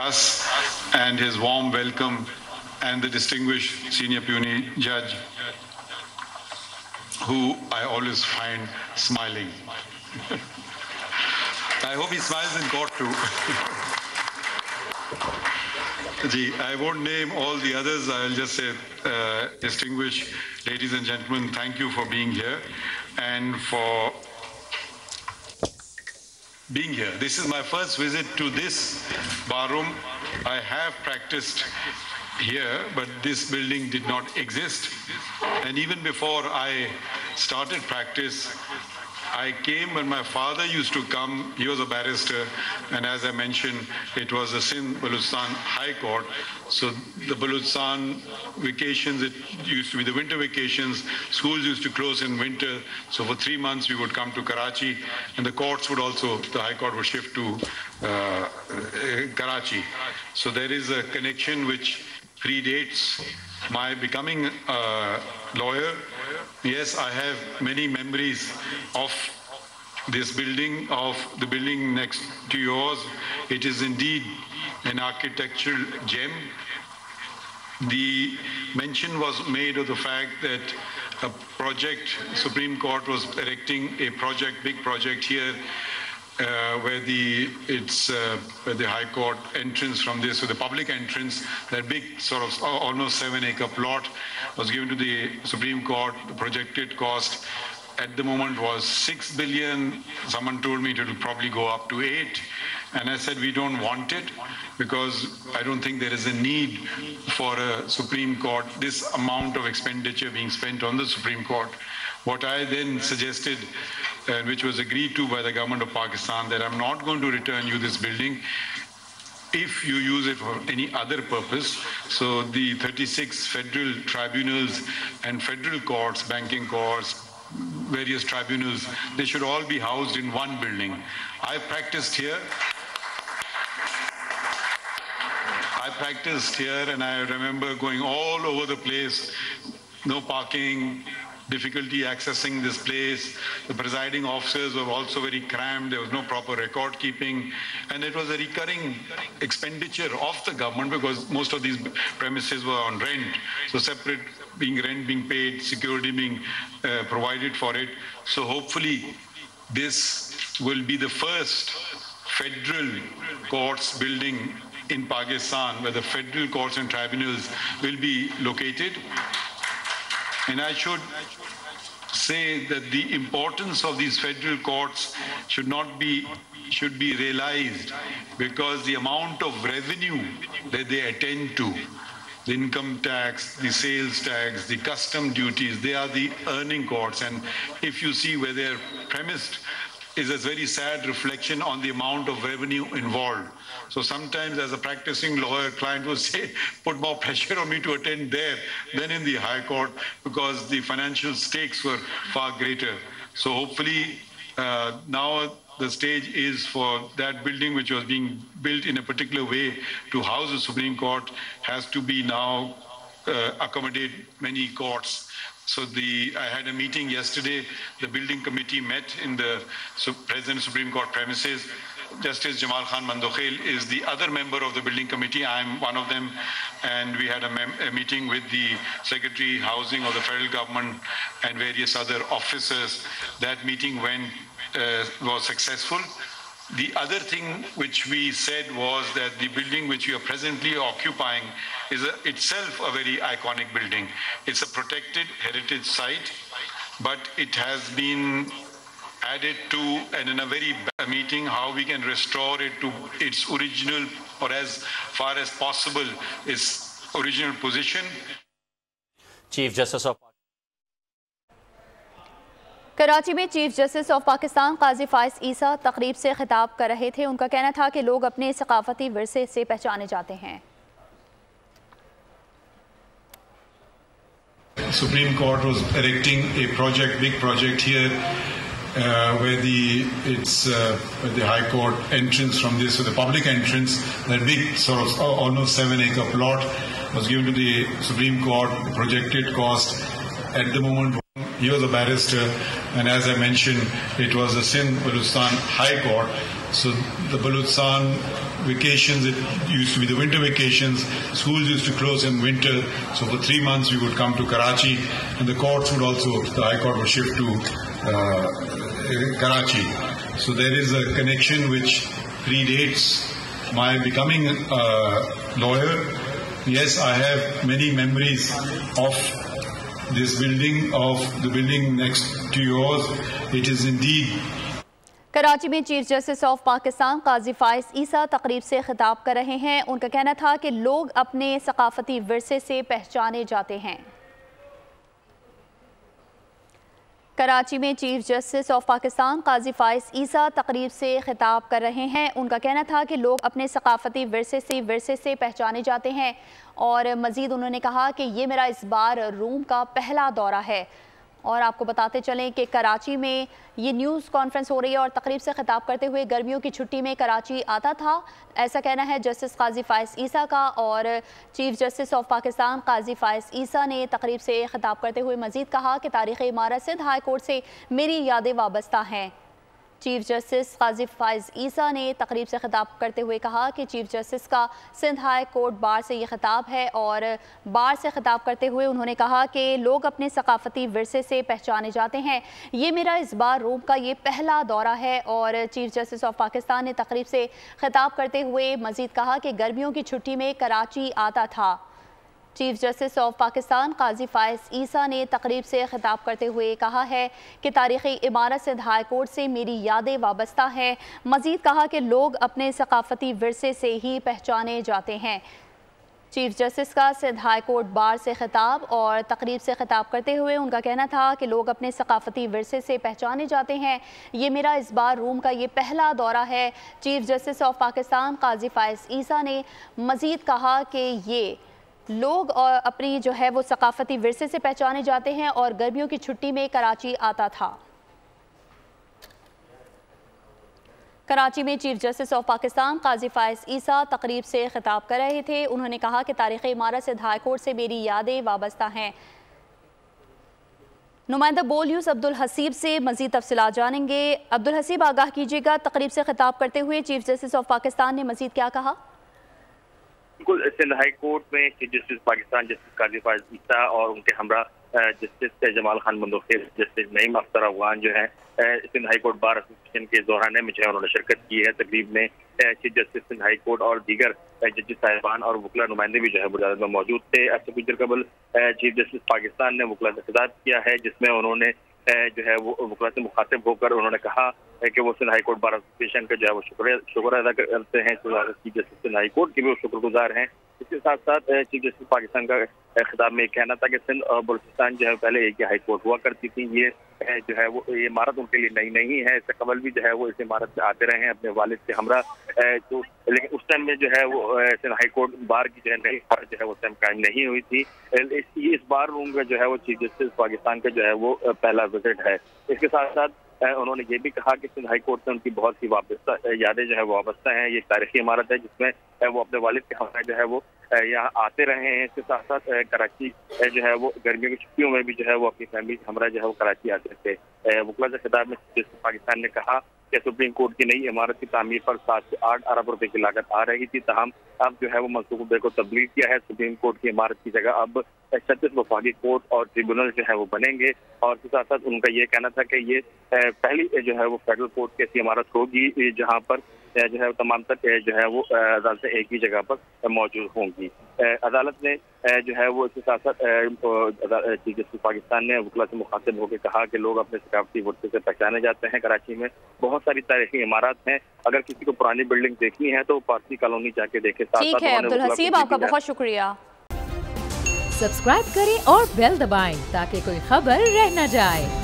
us and his warm welcome, and the distinguished senior puisne judge, who I always find smiling. I hope he smiles in court too. I won't name all the others. I'll just say, distinguished ladies and gentlemen, thank you for being here and for being here. This is my first visit to this bar room. I have practiced here, but this building did not exist. And even before I started practice, I came when my father used to come. He was a barrister, and as I mentioned, it was the Sindh-Balochistan High Court. So the Balochistan vacations, it used to be the winter vacations. Schools used to close in winter. So for 3 months, we would come to Karachi, and the courts would also, the High Court would shift to Karachi. So there is a connection which predates my becoming a lawyer. Yes, I have many memories of this building, of the building next to yours. It is indeed an architectural gem. The mention was made of the fact that a project, Supreme Court was erecting a project, big project here, where the High Court entrance from this, so the public entrance, that big sort of almost 7-acre plot was given to the Supreme Court. The projected cost at the moment was 6 billion. Someone told me it will probably go up to 8. And I said, we don't want it because I don't think there is a need for a Supreme Court, this amount of expenditure being spent on the Supreme Court. What I then suggested, which was agreed to by the government of Pakistan, that I'm not going to return you this building if you use it for any other purpose. So the 36 federal tribunals and federal courts, banking courts, various tribunals, they should all be housed in one building. I practiced here. And I remember going all over the place, no parking, difficulty accessing this place. The presiding officers were also very cramped. There was no proper record keeping. And it was a recurring expenditure of the government because most of these premises were on rent. So separate rent being paid, security being provided for it. So hopefully this will be the first federal courts building in Pakistan where the federal courts and tribunals will be located. And I should say that the importance of these federal courts should be realized because the amount of revenue that they attend to, the income tax, the sales tax, the custom duties, they are the earning courts. And if you see where they're premised, is a very sad reflection on the amount of revenue involved. So sometimes as a practicing lawyer, client will say, put more pressure on me to attend there than in the High Court because the financial stakes were far greater. So hopefully now the stage is for that building which was being built in a particular way to house the Supreme Court has to be now accommodate many courts. So I had a meeting yesterday. The building committee met in the present Supreme Court premises. Justice Jamal Khan Mandokhail is the other member of the building committee. I'm one of them. And we had a meeting with the Secretary Housing of the federal government and various other officers. That meeting was successful. The other thing which we said was that the building which we are presently occupying is itself a very iconic building. It's a protected heritage site, but it has been added to, and in a very bad meeting, how we can restore it to its original, or as far as possible, its original position. Chief Justice of Karachi میں chief justice of Pakistan قاضی فائز عیسیٰ تقریب سے خطاب کر رہے تھے. ان کا کہنا تھا کہ لوگ اپنے ثقافتی ورثے سے پہچانے جاتے ہیں. Supreme Court was erecting a project, big project here, where the High Court entrance from this, so the public entrance, that big sort of almost 7-acre plot was given to the Supreme Court. The projected cost at the moment, he was a barrister, and as I mentioned, it was the Sindh-Balochistan High Court. So the Balochistan vacations, it used to be the winter vacations, schools used to close in winter, so for 3 months we would come to Karachi, and the courts would also, the High Court would shift to Karachi. So there is a connection which predates my becoming a lawyer. Yes, I have many memories of this building, of the building next to yours. It is indeed. Karachi में chief justice of Pakistan काजी फाइज ईसा तकरीब से खिताब कर रहे हैं। उनका कहना था कि लोग अपने सकाफती विरसे से पहचाने जाते हैं। कराची में चीफ जस्टिस ऑफ पाकिस्तान काजी फाइज ईसा तकरीब से खिताब कर रहे हैं। उनका कहना था कि लोग अपने सकाफती विरसे से पहचाने जाते हैं और मज़ीद उन्होंने कहा कि ये मेरा इस बार रूम का पहला दौरा है। और आपको बताते चलें कि कराची में ये न्यूज़ कॉन्फ्रेंस हो रही है और तकरीब से खिताब करते हुए गर्मियों की छुट्टी में कराची आता था, ऐसा कहना है जस्टिस काजी फाइज ईसा का। और चीफ जस्टिस ऑफ पाकिस्तान काजी फाइज ईसा ने तकरीब से खिताब करते हुए मज़ीद कहा कि तारीख़ इमारत सिंध हाई कोर्ट से मेरी यादें वाबस्ता हैं। चीफ जस्टिस काजी फाइज ईसा ने तकरीब से खिताब करते हुए कहा कि चीफ जस्टिस का सिंध हाई कोर्ट बार से ये खिताब है और बार से खिताब करते हुए उन्होंने कहा कि लोग अपने सकाफती विरसे से पहचाने जाते हैं। ये मेरा इस बार रोम का ये पहला दौरा है। और चीफ जस्टिस ऑफ पाकिस्तान ने तकरीब से खिताब करते हुए मज़ीद कहा कि गर्मियों की छुट्टी में कराची आता था। चीफ जस्टिस ऑफ पाकिस्तान काजी फाइज ईसा ने तकरीब से खिताब करते हुए कहा है कि तारीख़ी इमारत सिंध हाई कोर्ट से मेरी यादें वाबस्ता हैं। मज़ीद कहा कि लोग अपने सकाफती विरसे से ही पहचाने जाते हैं। चीफ जस्टिस का सिंध हाई कोर्ट बार से खिताब और तकरीब से खिताब करते हुए उनका कहना था कि लोग अपने सकाफती विरसे से पहचाने जाते हैं। ये मेरा इस बार रूम का ये पहला दौरा है। चीफ जस्टिस ऑफ पाकिस्तान काजी फाइज ईसा ने मज़ीद कहा कि ये लोग और अपनी जो है वो सकाफती विरसे से पहचाने जाते हैं और गर्मियों की छुट्टी में कराची आता था। कराची में चीफ जस्टिस ऑफ पाकिस्तान काजी फाइज ईसा तकरीब से खिताब कर रहे थे। उन्होंने कहा कि तारीख़ इमारत सिंध हाई कोर्ट से मेरी यादें वाबस्ता हैं। नुमाइंदा बोल न्यूज़ अब्दुल हसीब से मज़ीद तफसीलात जानेंगे। अब्दुल हसीब, आगाह कीजिएगा, तकरीब से खिताब करते हुए चीफ जस्टिस ऑफ पाकिस्तान ने मज़ीद क्या कहा? बिल्कुल, सिंध हाई कोर्ट में chief justice Pakistan justice Qazi Faez Isa और उनके हमरा जस्टिस जमाल खान बंदोखेर, जस्टिस नईम अख्तर अफगान जो है Sindh high court bar association के दौरान में जो है उन्होंने शिरकत की है। तकरीब में chief justice Sindh high court और दीगर जजेस साहिबान और वकला नुमाइंदे भी जो है बुनियाद में मौजूद थे। अच्छा कुछ देर कबल चीफ जस्टिस पाकिस्तान ने वकला से खिताब किया है, जिसमें उन्होंने जो है वो वकला से मुखातिब होकर उन्होंने कहा कि वो Sindh high court bar association का जो है वो शुक्र अदा करते हैं। Chief justice Sindh high court के भी वो शुक्रगुजार हैं। इसके साथ साथ चीफ जस्टिस पाकिस्तान का खिताब में कहना था कि सिंध और बलूचिस्तान जो है पहले एक ही हाई कोर्ट हुआ करती थी। ये जो है वो ये इमारत उनके लिए नई नहीं है। इससे कबल भी जो है वो इस इमारत से आते रहे हैं अपने वालिद के हमरा, तो लेकिन उस टाइम में जो है वो सिंध हाई कोर्ट बार की जो है नई इमारत जो है वो टाइम कायम नहीं हुई थी। इस बार रूम का जो है वो चीफ जस्टिस पाकिस्तान का जो है वो पहला विजिट है। इसके साथ साथ उन्होंने ये भी कहा कि सिंध हाई कोर्ट से उनकी बहुत सी वाबस्ता यादें जो है वो वाबस्ता हैं। ये एक तारीखी इमारत है जिसमें वो अपने वालिद के हमरा जो है वो यहाँ आते रहे हैं। इसके साथ साथ कराची जो है वो गर्मियों की छुट्टियों में भी जो है वो अपनी फैमिली हमरा जो है वो कराची आते थे। वकला से खिताब में पाकिस्तान ने कहा कि सुप्रीम कोर्ट की नई इमारत की तामीर पर 7 से 8 अरब रुपए की लागत आ रही थी, ताहम अब जो है वो मंसूबे को तब्दील किया है। सुप्रीम कोर्ट की इमारत की जगह अब 36 वफाकी कोर्ट और ट्रिब्यूनल जो है वो बनेंगे। और इसके साथ साथ उनका ये कहना था कि ये पहली जो है वो फेडरल कोर्ट की ऐसी इमारत होगी जहाँ पर जो है तमाम तक जो है वो अदालतें एक ही जगह पर मौजूद होंगी। अदालत ने जो है वो इसके साथ साथ चीफ जस्टिस पाकिस्तान ने वकला से मुखातिब होकर कहा कि लोग अपने सकाफती वर्षे से पहचाने जाते हैं। कराची में बहुत सारी तारीखी इमारत हैं, अगर किसी को पुरानी बिल्डिंग देखनी है तो पारसी कॉलोनी जाके देखे। ठीक है अब्दुल हसीब, आपका बहुत शुक्रिया। सब्सक्राइब करें और बेल दबाएं ताकि कोई खबर रह न जाए।